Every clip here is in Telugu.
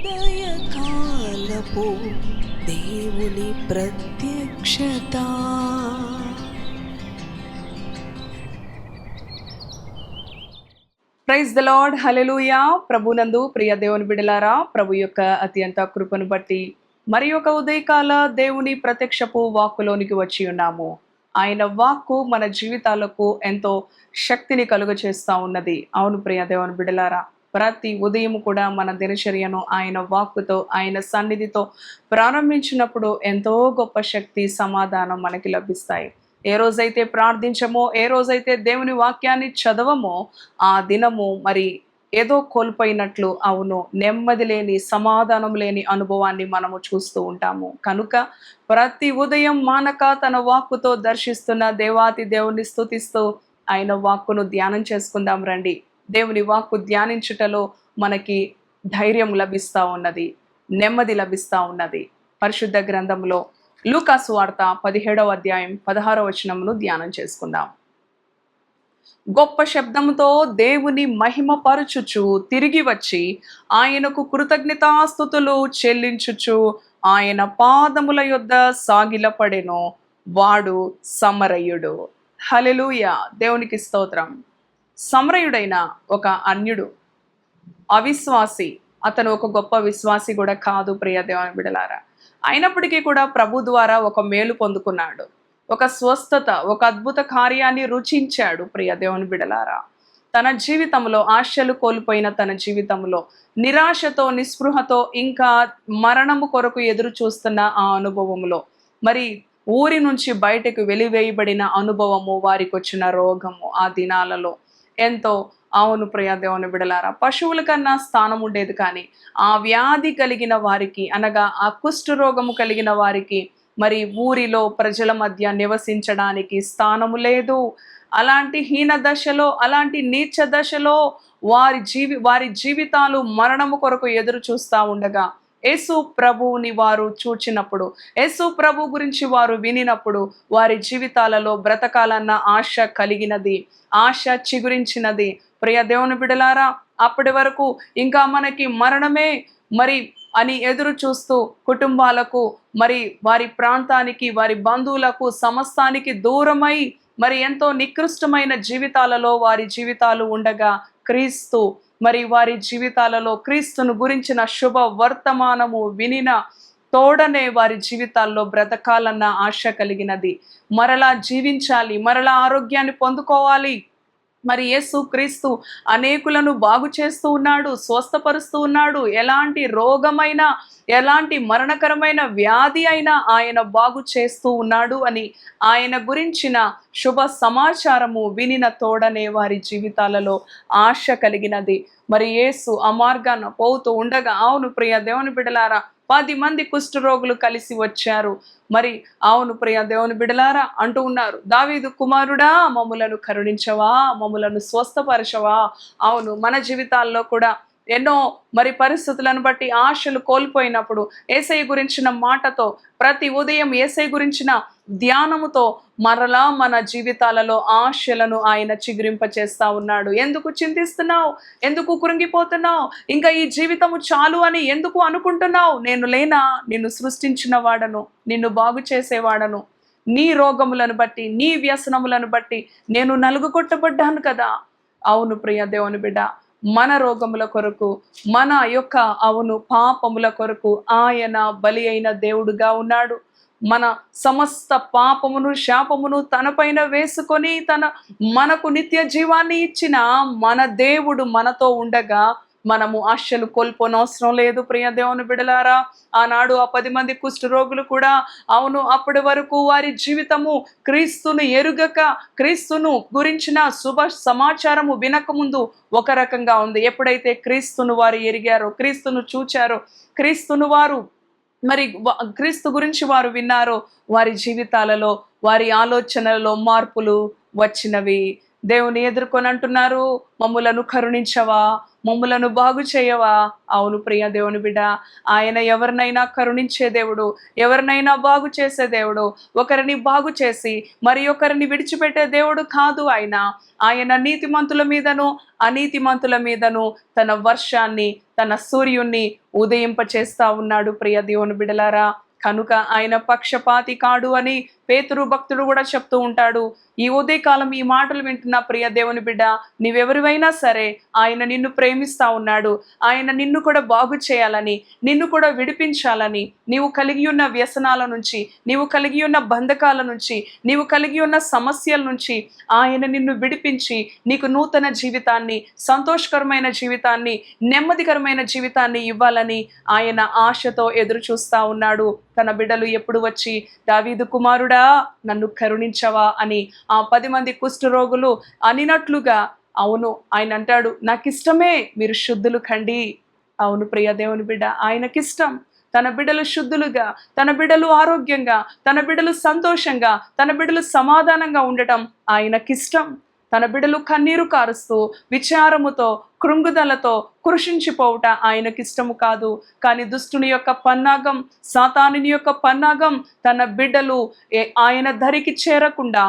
ఉదయకాలపు దేవుని ప్రత్యక్షత. ప్రైజ్ ద లార్డ్, హల్లెలూయా. ప్రభునందు ప్రియ దేవుని బిడలారా, ప్రభు యొక్క అత్యంత కృపను బట్టి మరి ఒక ఉదయకాల దేవుని ప్రత్యక్షపు వాక్కులోనికి వచ్చి ఉన్నాము. ఆయన వాక్కు మన జీవితాలకు ఎంతో శక్తిని కలుగచేస్తూ ఉన్నది. అవును ప్రియ దేవుని బిడలారా, ప్రతి ఉదయం కూడా మన దినచర్యను ఆయన వాక్కుతో, ఆయన సన్నిధితో ప్రారంభించినప్పుడు ఎంతో గొప్ప శక్తి, సమాధానం మనకి లభిస్తాయి. ఏ రోజైతే ప్రార్థించమో, ఏ రోజైతే దేవుని వాక్యాన్ని చదవమో, ఆ దినము మరి ఏదో కోల్పోయినట్లు, అవును, నెమ్మది లేని, సమాధానం లేని అనుభవాన్ని మనము చూస్తూ ఉంటాము. కనుక ప్రతి ఉదయం మానక తన వాక్కుతో దర్శిస్తున్న దేవాతి దేవుని స్తుతిస్తూ ఆయన వాక్కును ధ్యానం చేసుకుందాం రండి. దేవుని వాక్కు ధ్యానించుటలో మనకి ధైర్యం లభిస్తూ ఉన్నది, నెమ్మది లభిస్తూ ఉన్నది. పరిశుద్ధ గ్రంథంలో లూకా సువార్త 17వ అధ్యాయం 16వ వచనమును ధ్యానం చేసుకుందాం. గొప్ప శబ్దంతో దేవుని మహిమపరచుచు తిరిగి వచ్చి ఆయనకు కృతజ్ఞతాస్తుతులు చెల్లించుచు ఆయన పాదముల యొద్ద సాగిలపడెను. వాడు సమరయుడు. హల్లెలూయా, దేవునికి స్తోత్రం. సమరయుడైన ఒక అన్యుడు, అవిశ్వాసి. అతను ఒక గొప్ప విశ్వాసి కూడా కాదు ప్రియ దేవుని బిడలారా. అయినప్పటికీ కూడా ప్రభు ద్వారా ఒక మేలు పొందుకున్నాడు, ఒక స్వస్థత, ఒక అద్భుత కార్యాన్ని రుచించాడు. ప్రియ దేవుని బిడలారా, తన జీవితంలో ఆశలు కోల్పోయిన తన జీవితంలో నిరాశతో, నిస్పృహతో, ఇంకా మరణము కొరకు ఎదురు చూస్తున్న ఆ అనుభవంలో, మరి ఊరి నుంచి బయటకు వెలివేయబడిన అనుభవము, వారికి వచ్చిన రోగము, ఆ దినాలలో ఎంతో, అవును ప్రియ దేవుని బిడలారా, పశువుల కన్నా స్థానం ఉండేది. కానీ ఆ వ్యాధి కలిగిన వారికి, అనగా ఆ కుష్ఠరోగము కలిగిన వారికి మరి ఊరిలో ప్రజల మధ్య నివసించడానికి స్థానము లేదు. అలాంటి హీన దశలో, అలాంటి నీచ దశలో వారి జీవితాలు మరణము కొరకు ఎదురు చూస్తూ ఉండగా, యేసు ప్రభువుని వారు చూచినప్పుడు, యేసు ప్రభు గురించి వారు వినినప్పుడు, వారి జీవితాలలో బ్రతకాలన్న ఆశ కలిగినది, ఆశ చిగురించినది. ప్రియ దేవుని బిడలారా, అప్పటి వరకు ఇంకా మనకి మరణమే మరి అని ఎదురు చూస్తూ కుటుంబాలకు, మరి వారి ప్రాంతానికి, వారి బంధువులకు, సమస్తానికి దూరమై మరి ఎంతో నికృష్టమైన జీవితాలలో వారి జీవితాలు ఉండగా, క్రీస్తు మరి వారి జీవితాలలో క్రీస్తును గురించిన శుభ వర్తమానము వినిన తోడనే వారి జీవితాల్లో బ్రతకాలన్న ఆశ కలిగినది. మరలా జీవించాలి, మరలా ఆరోగ్యాన్ని పొందుకోవాలి. మరి యేసు క్రీస్తు అనేకులను బాగు చేస్తూ ఉన్నాడు, స్వస్థపరుస్తూ ఉన్నాడు. ఎలాంటి రోగమైనా, ఎలాంటి మరణకరమైన వ్యాధి అయినా ఆయన బాగు చేస్తూ ఉన్నాడు అని ఆయన గురించిన శుభ సమాచారము వినిన తోడనే వారి జీవితాలలో ఆశ కలిగినది. మరి యేసు ఆ మార్గాన పోతూ ఉండగా, అవును ప్రియ దేవుని బిడలారా, 10 మంది కుష్ఠరోగులు కలిసి వచ్చారు. మరి అవును ప్రియ దేవుని బిడలారా, అంటూ ఉన్నారు, దావీదు కుమారుడా, మమ్ములను కరుణించవా, మమ్ములను స్వస్థపరచవా. అవును, మన జీవితాల్లో కూడా ఎన్నో మరి పరిస్థితులను బట్టి ఆశలు కోల్పోయినప్పుడు యేసయ్య గురించిన మాటతో, ప్రతి ఉదయం యేసయ్య గురించిన ధ్యానముతో మరలా మన జీవితాలలో ఆశలను ఆయన చిగురింపచేస్తా ఉన్నాడు. ఎందుకు చింతిస్తున్నావు? ఎందుకు కృంగిపోతున్నావు? ఇంకా ఈ జీవితము చాలు అని ఎందుకు అనుకుంటున్నావు? నేను లేనా? నిన్ను సృష్టించిన వాడను, నిన్ను బాగు చేసేవాడను. నీ రోగములను బట్టి, నీ వ్యసనములను బట్టి నేను నలుగుకొట్టబడ్డాను కదా. అవును ప్రియ దేవుని బిడ్డ, మన రోగముల కొరకు, మన యొక్క అవును పాపముల కొరకు ఆయన బలి అయిన దేవుడుగా ఉన్నాడు. మన సమస్త పాపమును, శాపమును తనపైన వేసుకొని మనకు నిత్య జీవాన్ని ఇచ్చిన మన దేవుడు మనతో ఉండగా మనము ఆశలు కోల్పోనవసరం లేదు. ప్రియ దేవుని బిడలారా, ఆనాడు ఆ 10 మంది కుష్ఠరోగులు కూడా, అవును, అప్పటి వరకు వారి జీవితము క్రీస్తును ఎరుగక, క్రీస్తును గురించిన శుభ సమాచారము వినకముందు ఒక రకంగా ఉంది. ఎప్పుడైతే క్రీస్తును వారు ఎరిగారో, క్రీస్తును చూచారో, క్రీస్తును వారు మరి క్రీస్తు గురించి వారు విన్నారో, వారి జీవితాలలో, వారి ఆలోచనలలో మార్పులు వచ్చినవి. దేవుని ఎదుర్కొని అంటున్నారు, మమ్ములను కరుణించవా, మమ్ములను బాగు చేయవా. అవును ప్రియ దేవుని బిడ్డ, ఆయన ఎవరినైనా కరుణించే దేవుడు, ఎవరినైనా బాగు చేసే దేవుడు. ఒకరిని బాగు చేసి మరి ఒకరిని విడిచిపెట్టే దేవుడు కాదు ఆయన. ఆయన నీతిమంతుల మీదను అనీతిమంతుల మీదను తన వర్షాన్ని, తన సూర్యుణ్ణి ఉదయింపచేస్తా ఉన్నాడు ప్రియ దేవుని బిడలారా. కనుక ఆయన పక్షపాతి కాడు అని పేతురు భక్తుడు కూడా చెప్తూ ఉంటాడు. ఈ ఉదయకాలం ఈ మాటలు వింటున్న ప్రియ దేవుని బిడ్డ, నీవెవరివైనా సరే ఆయన నిన్ను ప్రేమిస్తా ఉన్నాడు. ఆయన నిన్ను కూడా బాగు చేయాలని, నిన్ను కూడా విడిపించాలని, నీవు కలిగి ఉన్న వ్యసనాల నుంచి, నీవు కలిగి ఉన్న బంధకాల నుంచి, నీవు కలిగి ఉన్న సమస్యల నుంచి ఆయన నిన్ను విడిపించి నీకు నూతన జీవితాన్ని, సంతోషకరమైన జీవితాన్ని, నెమ్మదికరమైన జీవితాన్ని ఇవ్వాలని ఆయన ఆశతో ఎదురు చూస్తా ఉన్నాడు. తన బిడ్డలు ఎప్పుడు వచ్చి, దావీదు కుమారుడా నన్ను కరుణించవా అని ఆ 10 మంది కుష్ఠరోగులు అనినట్లుగా, అవును ఆయన అంటాడు, నాకిష్టమే మీరు శుద్ధులు కండి. అవును ప్రియ దేవుని బిడ్డ, ఆయనకిష్టం తన బిడ్డలు శుద్ధులుగా, తన బిడ్డలు ఆరోగ్యంగా, తన బిడ్డలు సంతోషంగా, తన బిడ్డలు సమాధానంగా ఉండటం ఆయనకిష్టం. తన బిడ్డలు కన్నీరు కారుస్తూ విచారముతో, కృంగుదలతో కృషించిపోవుట ఆయనకిష్టము కాదు. కానీ దుష్టుని యొక్క పన్నాగం, సాతానుని యొక్క పన్నాగం తన బిడ్డలు ఆయన ధరికి చేరకుండా,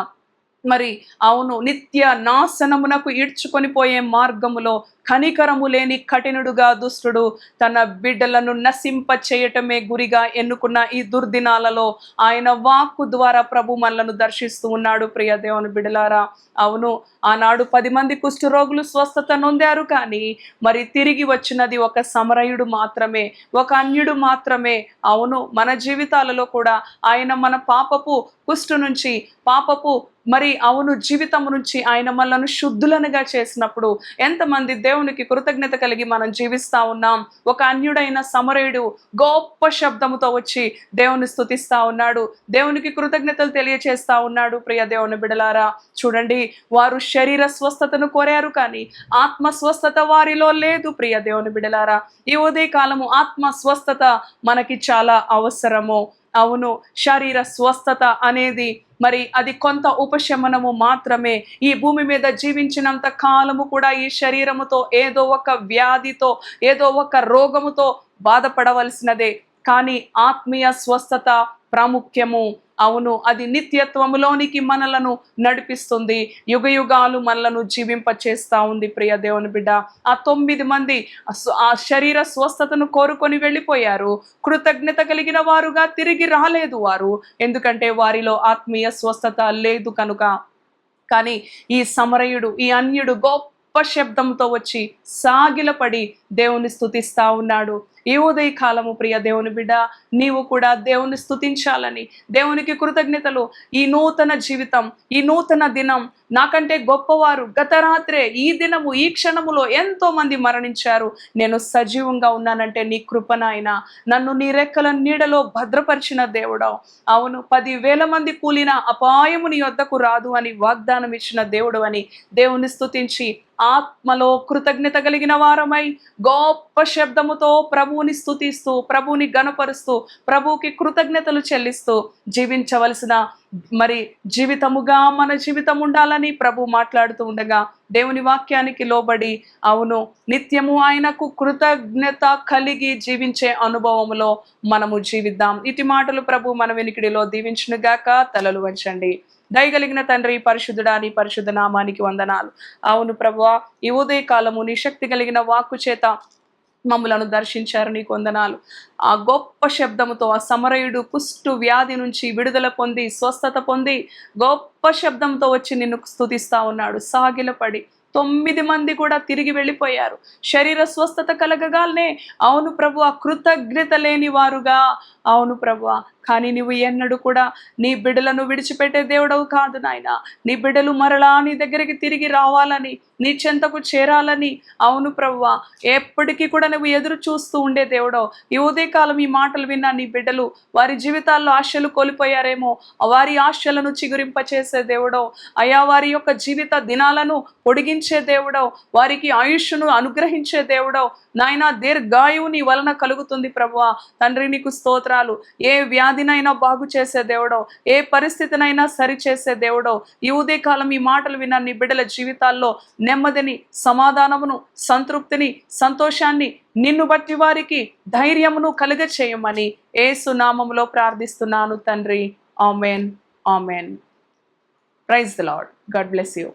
మరి అవును నిత్య నాశనమునకు ఈడ్చుకొని పోయే మార్గములో కనికరము లేని కఠినుడుగా దుష్టుడు తన బిడ్డలను నశింప చేయటమే గురిగా ఎన్నుకున్న ఈ దుర్దినాలలో ఆయన వాక్కు ద్వారా ప్రభు మనలను దర్శిస్తూ ఉన్నాడు ప్రియ దేవుని బిడ్డలారా. అవును, ఆనాడు 10 మంది కుష్ఠరోగులు స్వస్థత నొందారు, కానీ మరి తిరిగి వచ్చినది ఒక సమరయుడు మాత్రమే, ఒక అన్యుడు మాత్రమే. అవును, మన జీవితాలలో కూడా ఆయన మన పాపపు కుష్టు నుంచి, పాపపు మరి అవును జీవితం నుంచి ఆయన మనలను శుద్ధులనుగా చేసినప్పుడు ఎంతమంది దేవునికి కృతజ్ఞత కలిగి మనం జీవిస్తా ఉన్నాం. ఒక అన్యుడైన సమరయుడు గొప్ప శబ్దముతో వచ్చి దేవుని స్తుతిస్తా ఉన్నాడు, దేవునికి కృతజ్ఞతలు తెలియచేస్తా ఉన్నాడు. ప్రియ దేవుని బిడలారా, చూడండి, వారు శరీర స్వస్థతను కోరారు, కానీ ఆత్మ స్వస్థత వారిలో లేదు. ప్రియ దేవుని బిడలారా, ఈ ఉదయ కాలము ఆత్మ స్వస్థత మనకి చాలా అవసరము. అవును, శరీర స్వస్థత అనేది మరి అది కొంత ఉపశమనము మాత్రమే. ఈ భూమి మీద జీవించినంత కాలము కూడా ఈ శరీరముతో ఏదో ఒక వ్యాధితో, ఏదో ఒక రోగముతో బాధపడవలసినదే. కానీ ఆత్మీయ స్వస్థత ప్రాముఖ్యము. అవును, అది నిత్యత్వములోనికి మనలను నడిపిస్తుంది, యుగయుగాలు మనలను జీవింప చేస్తా ఉంది. ప్రియ దేవుని బిడ్డ, ఆ 9 మంది ఆ శరీర స్వస్థతను కోరుకొని వెళ్ళిపోయారు. కృతజ్ఞత కలిగిన వారుగా తిరిగి రాలేదు వారు, ఎందుకంటే వారిలో ఆత్మీయ స్వస్థత లేదు కనుక. కానీ ఈ సమరయుడు, ఈ అన్యుడు గొప్ప శబ్దంతో వచ్చి సాగిలపడి దేవుని స్తుతిస్తా ఉన్నాడు. ఈ ఉదయ కాలము ప్రియ దేవుని బిడ్డ, నీవు కూడా దేవుని స్తుతించాలని, దేవునికి కృతజ్ఞతలు. ఈ నూతన జీవితం, ఈ నూతన దినం నాకంటే గొప్పవారు గత రాత్రే, ఈ దినము, ఈ క్షణములో ఎంతో మంది మరణించారు. నేను సజీవంగా ఉన్నానంటే నీ కృపనాయన, నన్ను నీ రెక్కల నీడలో భద్రపరిచిన దేవుడవు. అవును, 10,000 మంది కూలిన అపాయము నీ వద్దకు రాదు అని వాగ్దానం ఇచ్చిన దేవుడు అని దేవుని స్తుతించి ఆత్మలో కృతజ్ఞత కలిగిన వారమై గొప్ప శబ్దముతో ప్రభువుని స్తుతిస్తూ, ప్రభువుని గణపరుస్తూ, ప్రభువుకి కృతజ్ఞతలు చెల్లిస్తూ జీవించవలసిన మరి జీవితముగా మన జీవితం ఉండాలని ప్రభు మాట్లాడుతూ ఉండగా దేవుని వాక్యానికి లోబడి, అవును నిత్యము ఆయనకు కృతజ్ఞత కలిగి జీవించే అనుభవములో మనము జీవిద్దాం. ఇటు మాటలు ప్రభు మన వెనికిడిలో దీవించునుగాక. తలలు వంచండి. దయగలిగిన తండ్రి, పరిశుద్ధుడా, నీ పరిశుద్ధ నామానికి వందనాలు. అవును ప్రభువా, ఈ ఉదయ కాలము నీ శక్తి కలిగిన వాక్కు చేత మమ్ములను దర్శించారు, నీకు వందనాలు. ఆ గొప్ప శబ్దముతో ఆ సమరయుడు కుష్టు వ్యాధి నుంచి విడుదల పొంది, స్వస్థత పొంది గొప్ప శబ్దంతో వచ్చి నిన్ను స్తుతిస్తా ఉన్నాడు. సాగిలపడి 9 మంది కూడా తిరిగి వెళ్ళిపోయారు. శరీర స్వస్థత కలగగానే, అవును ప్రభు, కృతజ్ఞత లేని వారుగా, అవును ప్రభు, కానీ నువ్వు ఎన్నడూ కూడా నీ బిడ్డలను విడిచిపెట్టే దేవుడవు కాదు నాయన. నీ బిడ్డలు మరలా నీ దగ్గరికి తిరిగి రావాలని, నీ చెంతకు చేరాలని, అవును ప్రభువా, ఎప్పటికీ కూడా నువ్వు ఎదురు చూస్తూ ఉండే దేవుడవు. ఈ ఉదయకాలం ఈ మాటలు విన్నా నీ బిడ్డలు వారి జీవితాల్లో ఆశలు కోల్పోయారేమో, వారి ఆశలను చిగురింపచేసే దేవుడవు అయా, వారి యొక్క జీవిత దినాలను పొడిగించే దేవుడవు, వారికి ఆయుష్ను అనుగ్రహించే దేవుడవు నాయన. దీర్ఘాయువు నీ వలన కలుగుతుంది ప్రభువా. తండ్రి నీకు స్తోత్రాలు స్తోత్రాలు. ఏ వ్యాధినైనా బాగు చేసే దేవుడో, ఏ పరిస్థితినైనా సరి చేసే దేవుడో, ఈ ఉదయకాలం ఈ మాటలు విన్న నీ బిడ్డల జీవితాల్లో నెమ్మదిని, సమాధానమును, సంతృప్తిని, సంతోషాన్ని, నిన్ను బట్టి వారికి ధైర్యమును కలుగ చేయమని యేసు నామములో ప్రార్థిస్తున్నాను తండ్రి. Amen. Amen. Praise the Lord. God bless you.